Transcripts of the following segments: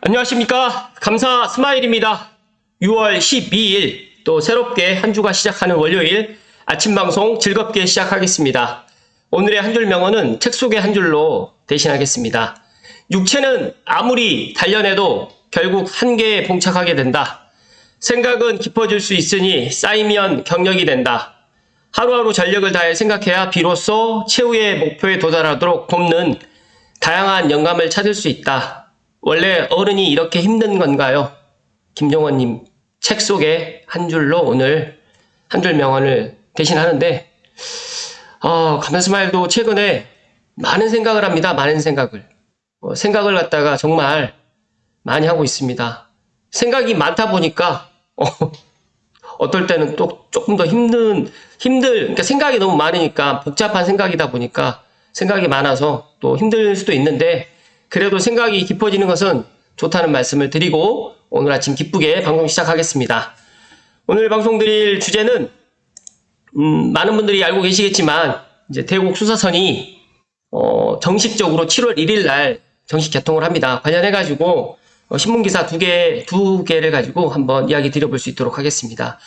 안녕하십니까. 감사 스마일입니다. 6월 12일 또 새롭게 한 주가 시작하는 월요일 아침 방송 즐겁게 시작하겠습니다. 오늘의 한 줄 명언은 책 속의 한 줄로 대신하겠습니다. 육체는 아무리 단련해도 결국 한계에 봉착하게 된다. 생각은 깊어질 수 있으니 쌓이면 경력이 된다. 하루하루 전력을 다해 생각해야 비로소 최후의 목표에 도달하도록 돕는 다양한 영감을 찾을 수 있다. 원래 어른이 이렇게 힘든 건가요? 김종원님 책 속의 한 줄로 오늘 한 줄 명언을 대신하는데 감사스마일도 최근에 많은 생각을 합니다. 많은 생각을. 생각을 갖다가 정말 많이 하고 있습니다. 생각이 많다 보니까 어떨 때는 또 조금 더 그러니까 생각이 너무 많으니까 복잡한 생각이다 보니까 생각이 많아서 또 힘들 수도 있는데 그래도 생각이 깊어지는 것은 좋다는 말씀을 드리고 오늘 아침 기쁘게 방송 시작하겠습니다. 오늘 방송 드릴 주제는 많은 분들이 알고 계시겠지만 이제 대곡 수사선이 정식적으로 7월 1일 날 정식 개통을 합니다. 관련해가지고 신문기사 두 개를 가지고 한번 이야기 드려볼 수 있도록 하겠습니다.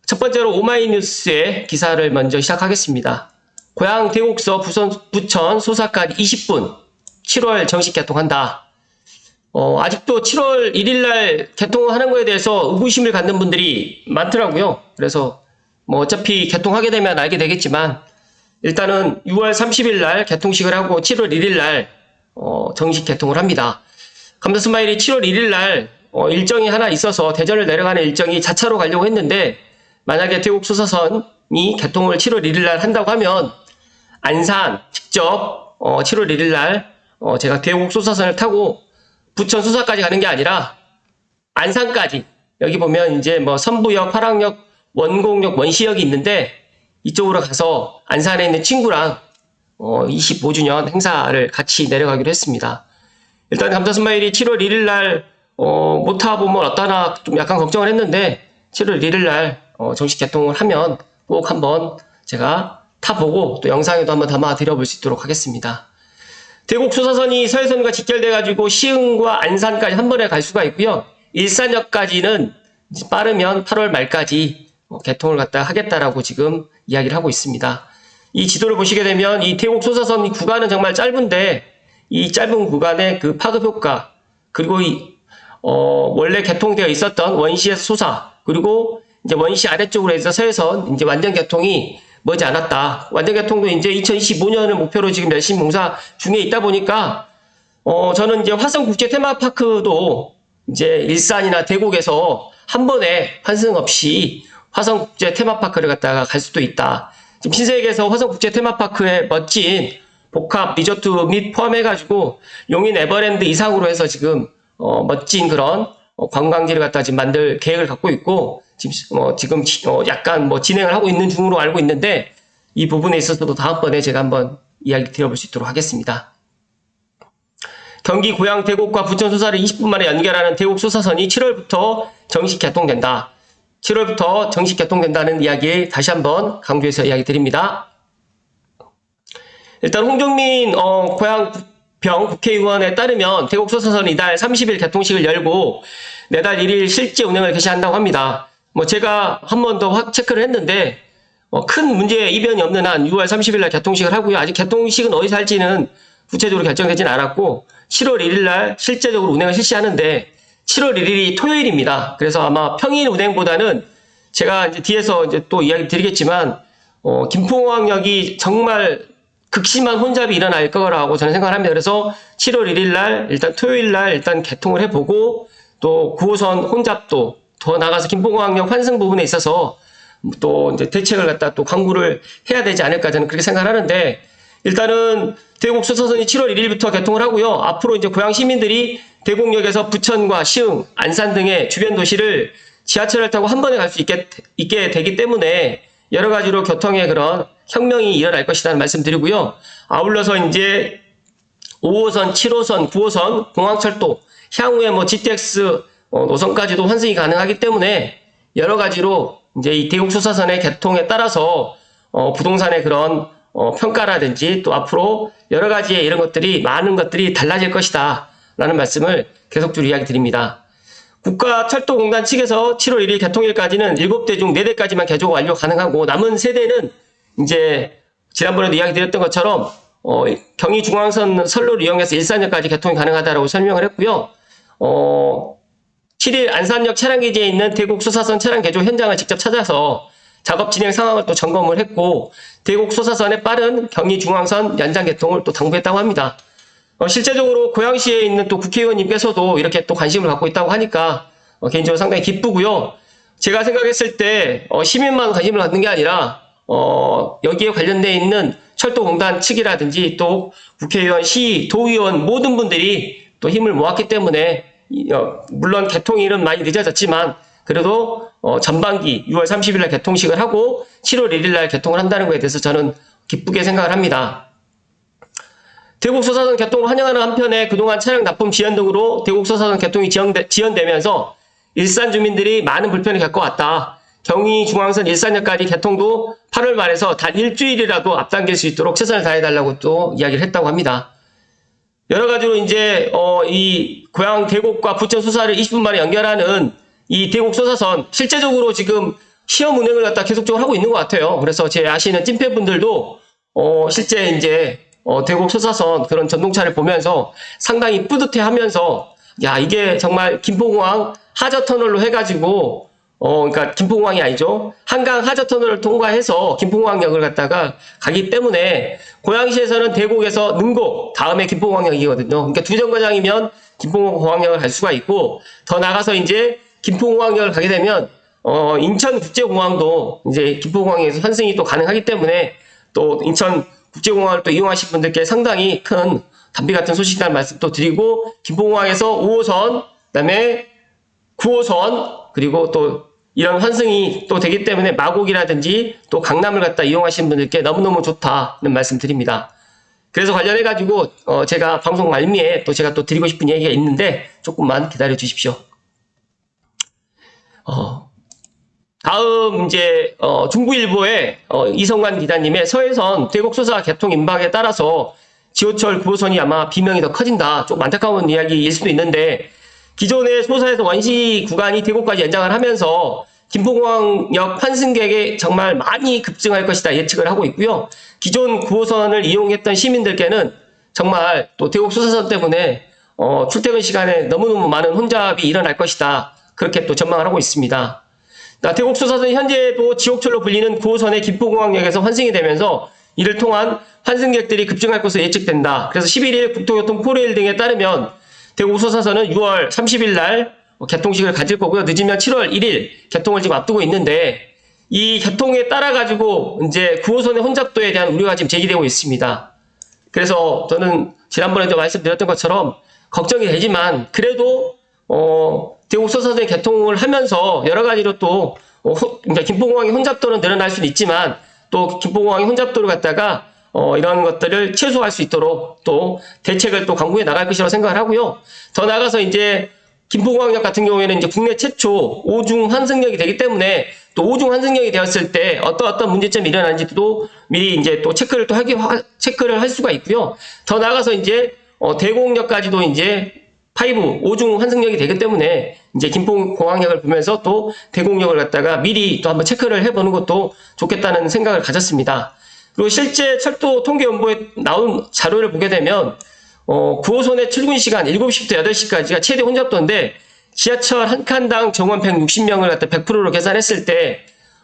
첫 번째로 오마이뉴스의 기사를 먼저 시작하겠습니다. 고향 대곡서 부천 소사까지 20분 7월 정식 개통한다. 아직도 7월 1일 날 개통하는 거에 대해서 의구심을 갖는 분들이 많더라고요. 그래서 어차피 개통하게 되면 알게 되겠지만 일단은 6월 30일 날 개통식을 하고 7월 1일 날 정식 개통을 합니다. 감사스마일이 7월 1일 날 일정이 하나 있어서 대전을 내려가는 일정이 자차로 가려고 했는데 만약에 대곡 수사선이 개통을 7월 1일 날 한다고 하면 안산 직접 7월 1일 날 제가 대곡 수사선을 타고 부천 수사까지 가는 게 아니라 안산까지 여기 보면 이제 선부역, 화랑역, 원곡역, 원시역이 있는데 이쪽으로 가서 안산에 있는 친구랑 25주년 행사를 같이 내려가기로 했습니다. 일단 감사스마일이 7월 1일 날 못 타보면 어떠나 좀 약간 걱정을 했는데 7월 1일 날 정식 개통을 하면 꼭 한번 제가 타보고 또 영상에도 한번 담아 드려볼 수 있도록 하겠습니다. 대곡 수사선이 서해선과 직결돼가지고 시흥과 안산까지 한 번에 갈 수가 있고요. 일산역까지는 빠르면 8월 말까지 개통을 갖다 하겠다라고 지금 이야기를 하고 있습니다. 이 지도를 보시게 되면 이 대곡 수사선 구간은 정말 짧은데 이 짧은 구간의 그 파급 효과 그리고 원래 개통되어 있었던 원시에서 소사 그리고 이제 원시 아래쪽으로 해서 서해선 이제 완전 개통이 머지 않았다. 완전 개통도 이제 2025년을 목표로 지금 열심히 공사 중에 있다 보니까 저는 이제 화성국제 테마파크도 이제 일산이나 대곡에서 한 번에 환승 없이 화성국제 테마파크를 갖다가 갈 수도 있다. 지금 신세계에서 화성국제 테마파크의 멋진 복합 리조트 및 포함해가지고 용인 에버랜드 이상으로 해서 지금 멋진 그런 관광지를 갖다 지금 만들 계획을 갖고 있고 지금 약간 진행을 하고 있는 중으로 알고 있는데 이 부분에 있어서도 다음번에 제가 한번 이야기 드려볼 수 있도록 하겠습니다. 경기 고양 대곡과 부천 수사를 20분 만에 연결하는 대곡 수사선이 7월부터 정식 개통된다. 7월부터 정식 개통된다는 이야기 다시 한번 강조해서 이야기 드립니다. 일단 홍종민 고양병 국회의원에 따르면 대곡 수사선이 이달 30일 개통식을 열고 내달 1일 실제 운행을 개시한다고 합니다. 제가 한 번 더 체크를 했는데 큰 문제 이변이 없는 한 6월 30일 날 개통식을 하고요. 아직 개통식은 어디서 할지는 구체적으로 결정되진 않았고 7월 1일 날 실제적으로 운행을 실시하는데 7월 1일이 토요일입니다. 그래서 아마 평일 운행보다는 제가 이제 뒤에서 이제 또 이야기 드리겠지만 김포공항역이 정말 극심한 혼잡이 일어날 거라고 저는 생각을 합니다. 그래서 7월 1일 날 일단 토요일 날 일단 개통을 해보고 또 9호선 혼잡도 더 나가서 김포공항역 환승 부분에 있어서 또 이제 대책을 갖다 또 강구를 해야 되지 않을까 저는 그렇게 생각을 하는데 일단은 대곡 수사선이 7월 1일부터 개통을 하고요. 앞으로 이제 고양 시민들이 대곡역에서 부천과 시흥, 안산 등의 주변 도시를 지하철을 타고 한 번에 갈 수 있게 되기 때문에 여러 가지로 교통의 그런 혁명이 일어날 것이라는 말씀드리고요. 아울러서 이제 5호선, 7호선, 9호선, 공항철도, 향후에 GTX 노선까지도 환승이 가능하기 때문에 여러 가지로 이제 이 대곡 수사선의 개통에 따라서 부동산의 그런 평가라든지 또 앞으로 여러 가지의 이런 것들이 많은 것들이 달라질 것이다. 라는 말씀을 계속적으로 이야기 드립니다. 국가철도공단 측에서 7월 1일 개통일까지는 7대 중 4대까지만 개조 완료 가능하고 남은 3대는 이제 지난번에도 이야기 드렸던 것처럼 경의중앙선 선로를 이용해서 일산역까지 개통이 가능하다고 설명을 했고요. 7일 안산역 차량기지에 있는 대곡소사선 차량 개조 현장을 직접 찾아서 작업 진행 상황을 또 점검을 했고 대곡소사선의 빠른 경의중앙선 연장 개통을 또 당부했다고 합니다. 실제적으로 고양시에 있는 또 국회의원님께서도 이렇게 또 관심을 갖고 있다고 하니까 개인적으로 상당히 기쁘고요. 제가 생각했을 때 시민만 관심을 갖는 게 아니라 여기에 관련되어 있는 철도공단 측이라든지 또 국회의원, 시, 도의원 모든 분들이 또 힘을 모았기 때문에 물론 개통일은 많이 늦어졌지만 그래도 전반기 6월 30일 날 개통식을 하고 7월 1일 날 개통을 한다는 것에 대해서 저는 기쁘게 생각을 합니다. 대곡소사선 개통을 환영하는 한편에 그동안 차량 납품 지연 등으로 대곡소사선 개통이 지연되면서 일산 주민들이 많은 불편을 겪어왔다. 경의중앙선 일산역까지 개통도 8월 말에서 단 일주일이라도 앞당길 수 있도록 최선을 다해달라고 또 이야기를 했다고 합니다. 여러 가지로 이제 이 고양 대곡과 부천 수사를 20분 만에 연결하는 이 대곡소사선 실제적으로 지금 시험 운행을 갖다 계속적으로 하고 있는 것 같아요. 그래서 제 아시는 찐팬분들도 실제 이제 대곡소사선 그런 전동차를 보면서 상당히 뿌듯해하면서 야 이게 정말 김포공항 하저터널로 해가지고 그러니까 김포공항이 아니죠. 한강 하저터널을 통과해서 김포공항역을 갖다가 가기 때문에 고양시에서는 대곡에서 능곡 다음에 김포공항역이거든요. 그러니까 두 정거장이면 김포공항역을 갈 수가 있고 더 나가서 이제 김포공항역을 가게 되면 인천국제공항도 이제 김포공항에서 환승이 또 가능하기 때문에 또 인천국제공항을 또 이용하실 분들께 상당히 큰 담비 같은 소식이라는 말씀 또 드리고 김포공항에서 5호선 그다음에 9호선 그리고 또 이런 환승이 또 되기 때문에 마곡이라든지 또 강남을 갖다 이용하시는 분들께 너무너무 좋다는 말씀 드립니다. 그래서 관련해가지고 제가 방송 말미에 또 제가 또 드리고 싶은 얘기가 있는데 조금만 기다려 주십시오. 다음 이제 중부일보의 이성관 기자님의 서해선 대곡소사 개통 임박에 따라서 지호철 9호선이 아마 비명이 더 커진다. 좀 안타까운 이야기일 수도 있는데 기존의 소사에서 원시 구간이 대곡까지 연장을 하면서 김포공항역 환승객이 정말 많이 급증할 것이다 예측을 하고 있고요. 기존 9호선을 이용했던 시민들께는 정말 또 대곡소사선 때문에 출퇴근 시간에 너무너무 많은 혼잡이 일어날 것이다. 그렇게 또 전망을 하고 있습니다. 대곡소사선이 현재도 지옥철로 불리는 9호선의 김포공항역에서 환승이 되면서 이를 통한 환승객들이 급증할 것으로 예측된다. 그래서 11일 국토교통 포레일 등에 따르면 대곡소사선은 6월 30일 날 개통식을 가질 거고요. 늦으면 7월 1일 개통을 지금 앞두고 있는데 이 개통에 따라 가지고 이제 9호선의 혼잡도에 대한 우려가 지금 제기되고 있습니다. 그래서 저는 지난번에도 말씀드렸던 것처럼 걱정이 되지만 그래도 대곡소사선의 개통을 하면서 여러 가지로 또 그러니까 김포공항의 혼잡도는 늘어날 수는 있지만 또 김포공항의 혼잡도를 갖다가 이런 것들을 최소화할 수 있도록 또 대책을 또 강구해 나갈 것이라고 생각을 하고요. 더 나아가서 이제 김포공항역 같은 경우에는 이제 국내 최초 오중 환승역이 되기 때문에 또 오중 환승역이 되었을 때 어떤 문제점이 일어나는지도 미리 이제 또 체크를 할 수가 있고요. 더 나아가서 이제 대곡역까지도 이제 5중 환승역이 되기 때문에 이제 김포공항역을 보면서 또 대곡역을 갖다가 미리 또 한번 체크를 해보는 것도 좋겠다는 생각을 가졌습니다. 그리고 실제 철도 통계연보에 나온 자료를 보게 되면 9호선의 출근 시간 7시부터 8시까지가 최대 혼잡도인데 지하철 한 칸당 정원 160명을 갖다 100%로 계산했을 때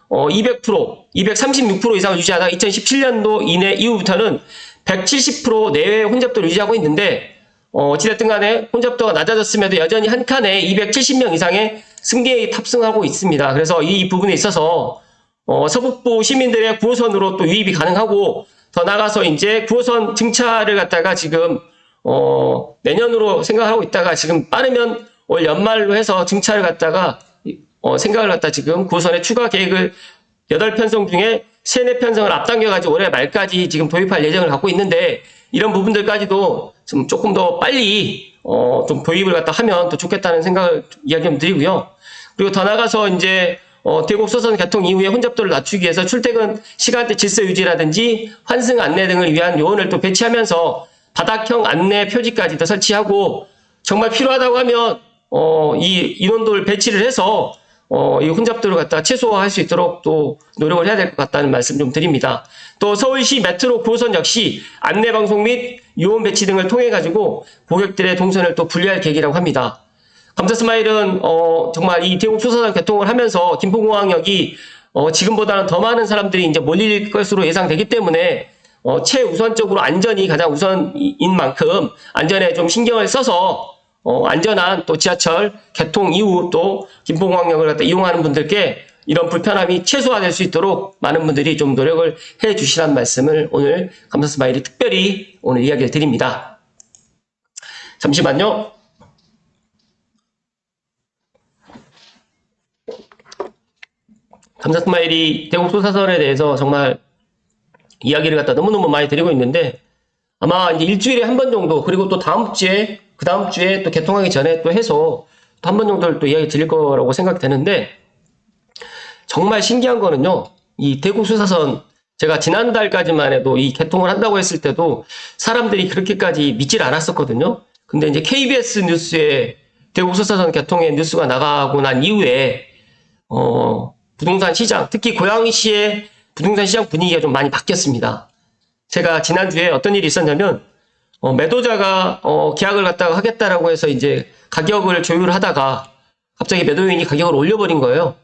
236% 이상을 유지하다가 2017년도 이후부터는 170% 내외의 혼잡도를 유지하고 있는데 어찌됐든 간에 혼잡도가 낮아졌음에도 여전히 한 칸에 270명 이상의 승객이 탑승하고 있습니다. 그래서 이 부분에 있어서 서북부 시민들의 9호선으로 또 유입이 가능하고 더 나가서 이제 9호선 증차를 갖다가 지금 내년으로 생각하고 있다가 지금 빠르면 올 연말로 해서 증차를 갖다가 생각을 갖다 지금 9호선의 추가 계획을 8편성 중에 3, 4편성을 앞당겨가지고 올해 말까지 지금 도입할 예정을 갖고 있는데 이런 부분들까지도 좀 조금 더 빨리 좀 도입을 갖다 하면 더 좋겠다는 생각을 이야기 좀 드리고요. 그리고 더 나가서 이제 대곡소선 개통 이후에 혼잡도를 낮추기 위해서 출퇴근 시간대 질서 유지라든지 환승 안내 등을 위한 요원을 또 배치하면서 바닥형 안내 표지까지도 설치하고 정말 필요하다고 하면 이 인원들 배치를 해서 이 혼잡들을 갖다 최소화할 수 있도록 또 노력을 해야 될 것 같다는 말씀 좀 드립니다. 또 서울시 메트로 9호선 역시 안내방송 및 요원 배치 등을 통해 가지고 고객들의 동선을 또 분리할 계획이라고 합니다. 감사스마일은 정말 이 대구 수서선 개통을 하면서 김포공항역이 지금보다는 더 많은 사람들이 이제 몰릴 것으로 예상되기 때문에 최우선적으로 안전이 가장 우선인 만큼 안전에 좀 신경을 써서 안전한 또 지하철 개통 이후 또 김포공항역을 갖다 이용하는 분들께 이런 불편함이 최소화될 수 있도록 많은 분들이 좀 노력을 해 주시라는 말씀을 오늘 감사스마일이 특별히 오늘 이야기를 드립니다. 잠시만요. 감사스마일이 대구 소사선에 대해서 정말 이야기를 갖다 너무너무 많이 드리고 있는데 아마 이제 일주일에 한 번 정도 그리고 또 다음 주에 그 다음 주에 또 개통하기 전에 또 해서 또 한 번 정도를 또 이야기 드릴 거라고 생각되는데 정말 신기한 거는요. 이 대구 수사선 제가 지난달까지만 해도 이 개통을 한다고 했을 때도 사람들이 그렇게까지 믿질 않았었거든요. 근데 이제 KBS 뉴스에 대구 수사선 개통의 뉴스가 나가고 난 이후에 부동산 시장, 특히 고양시의 부동산 시장 분위기가 좀 많이 바뀌었습니다. 제가 지난주에 어떤 일이 있었냐면 매도자가 계약을 갖다가 하겠다라고 해서 이제 가격을 조율하다가 갑자기 매도인이 가격을 올려버린 거예요.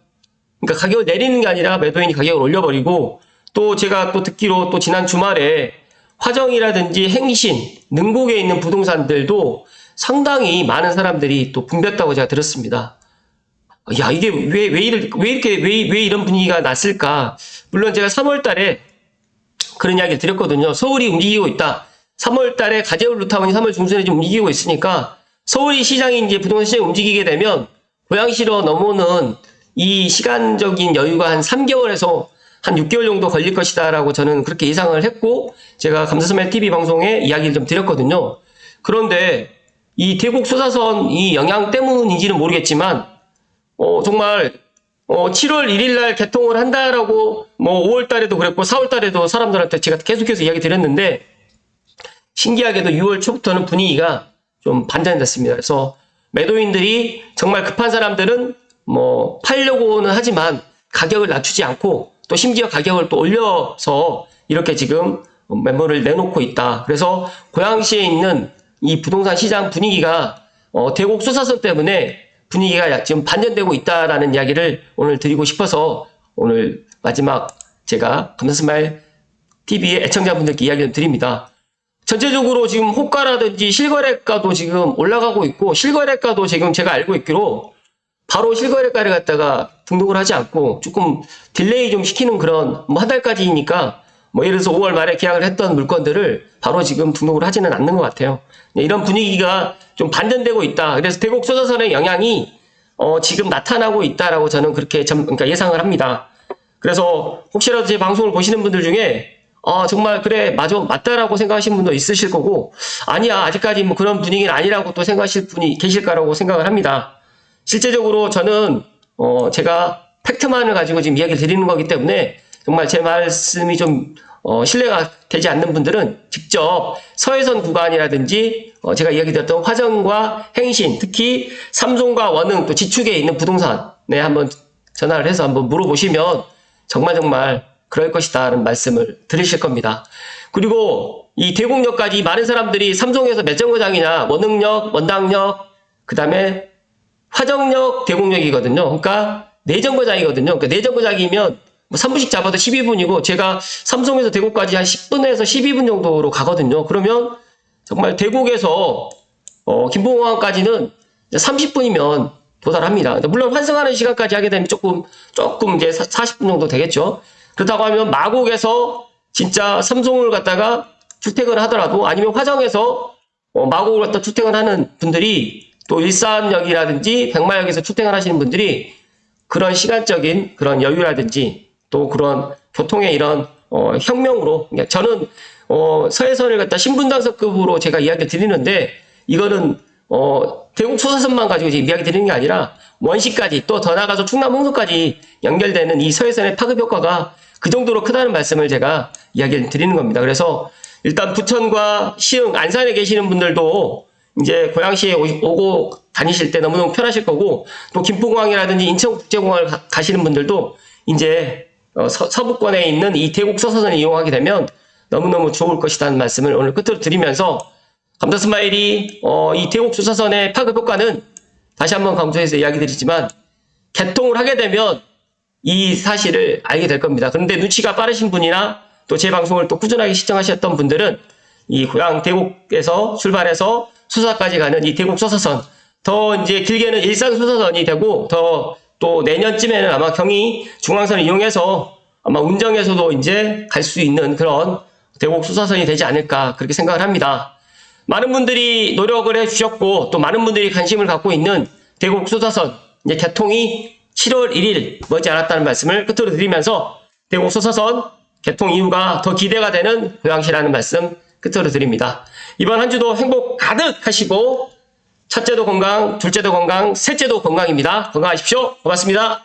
그러니까 가격을 내리는 게 아니라 매도인이 가격을 올려버리고 또 제가 또 듣기로 또 지난 주말에 화정이라든지 행신, 능곡에 있는 부동산들도 상당히 많은 사람들이 또 붐볐다고 제가 들었습니다. 야, 이게 왜 이런 분위기가 났을까? 물론 제가 3월 달에 그런 이야기를 드렸거든요. 서울이 움직이고 있다. 3월 달에 가재울 루타운이 3월 중순에 좀 움직이고 있으니까 서울이 시장이 이제 부동산 시장이 움직이게 되면 고양시로 넘어오는 이 시간적인 여유가 한 3개월에서 한 6개월 정도 걸릴 것이다라고 저는 그렇게 예상을 했고 제가 감사스마일 TV 방송에 이야기를 좀 드렸거든요. 그런데 이 대곡 수사선 이 영향 때문인지는 모르겠지만 정말 7월 1일 날 개통을 한다라고 5월 달에도 그랬고 4월 달에도 사람들한테 제가 계속해서 이야기 드렸는데 신기하게도 6월 초부터는 분위기가 좀 반전이 됐습니다. 그래서 매도인들이 정말 급한 사람들은 팔려고는 하지만 가격을 낮추지 않고 또 심지어 가격을 또 올려서 이렇게 지금 매물을 내놓고 있다. 그래서 고양시에 있는 이 부동산 시장 분위기가 대곡 수사선 때문에 분위기가 지금 반전되고 있다라는 이야기를 오늘 드리고 싶어서 오늘 마지막 제가 감사스마일 TV의 애청자분들께 이야기를 드립니다. 전체적으로 지금 호가라든지 실거래가도 지금 올라가고 있고 실거래가도 지금 제가 알고 있기로 바로 실거래가를 갖다가 등록을 하지 않고 조금 딜레이 좀 시키는 그런 한 달까지니까 예를 들어서 5월 말에 계약을 했던 물건들을 바로 지금 등록을 하지는 않는 것 같아요. 이런 분위기가 좀 반전되고 있다. 그래서 대곡 수사선의 영향이 지금 나타나고 있다라고 저는 그렇게 그러니까 예상을 합니다. 그래서 혹시라도 제 방송을 보시는 분들 중에 정말 그래 맞다라고 생각하시는 분도 있으실 거고 아니야 아직까지 그런 분위기는 아니라고 또 생각하실 분이 계실까라고 생각을 합니다. 실제적으로 저는 제가 팩트만을 가지고 지금 이야기를 드리는 거기 때문에 정말 제 말씀이 좀 신뢰가 되지 않는 분들은 직접 서해선 구간이라든지 제가 이야기 드렸던 화정과 행신 특히 삼송과 원흥 또 지축에 있는 부동산에 한번 전화를 해서 한번 물어보시면 정말 그럴 것이다라는 말씀을 들으실 겁니다. 그리고 이 대곡역까지 많은 사람들이 삼송에서 몇 정거장이냐 원흥역, 원당역 그 다음에 화정역, 대곡역이거든요. 그러니까 4정거장이거든요. 그러니까 4정거장이면 3분씩 잡아도 12분이고 제가 삼송에서 대곡까지 한 10분에서 12분 정도로 가거든요. 그러면 정말 대곡에서 김포공항까지는 30분이면 도달합니다. 물론 환승하는 시간까지 하게 되면 조금 이제 40분 정도 되겠죠. 그렇다고 하면 마곡에서 진짜 삼송을 갖다가 출퇴근을 하더라도 아니면 화정에서 마곡을 갖다 출퇴근하는 분들이 또 일산역이라든지 백마역에서 출퇴근하시는 분들이 그런 시간적인 그런 여유라든지 또 그런 교통의 이런 혁명으로 저는 서해선을 갖다 신분당선급으로 제가 이야기를 드리는데 이거는 대곡 수사선만 가지고 지금 이야기 드리는 게 아니라 원시까지 또 더 나가서 충남 홍성까지 연결되는 이 서해선의 파급 효과가 그 정도로 크다는 말씀을 제가 이야기를 드리는 겁니다. 그래서 일단 부천과 시흥, 안산에 계시는 분들도 이제 고양시에 오고 다니실 때 너무너무 편하실 거고, 또 김포공항이라든지 인천국제공항을 가시는 분들도 이제 서부권에 있는 이 대곡 소사선을 이용하게 되면 너무너무 좋을 것이라는 말씀을 오늘 끝으로 드리면서, 감자스마일이 이 대곡 소사선의 파급 효과는 다시 한번 강조해서 이야기 드리지만, 개통을 하게 되면 이 사실을 알게 될 겁니다. 그런데 눈치가 빠르신 분이나 또 제 방송을 또 꾸준하게 시청하셨던 분들은 이 고향 대곡에서 출발해서 수사까지 가는 이 대곡 소사선, 더 이제 길게는 일산 소사선이 되고, 더 또 내년쯤에는 아마 경의 중앙선을 이용해서 아마 운정에서도 이제 갈 수 있는 그런 대곡 수사선이 되지 않을까, 그렇게 생각을 합니다. 많은 분들이 노력을 해 주셨고, 또 많은 분들이 관심을 갖고 있는 대곡 수사선, 이제 개통이 7월 1일 머지않았다는 말씀을 끝으로 드리면서, 대곡 수사선 개통 이후가 더 기대가 되는 고양시라는 말씀 끝으로 드립니다. 이번 한 주도 행복 가득 하시고, 첫째도 건강, 둘째도 건강, 셋째도 건강입니다. 건강하십시오. 고맙습니다.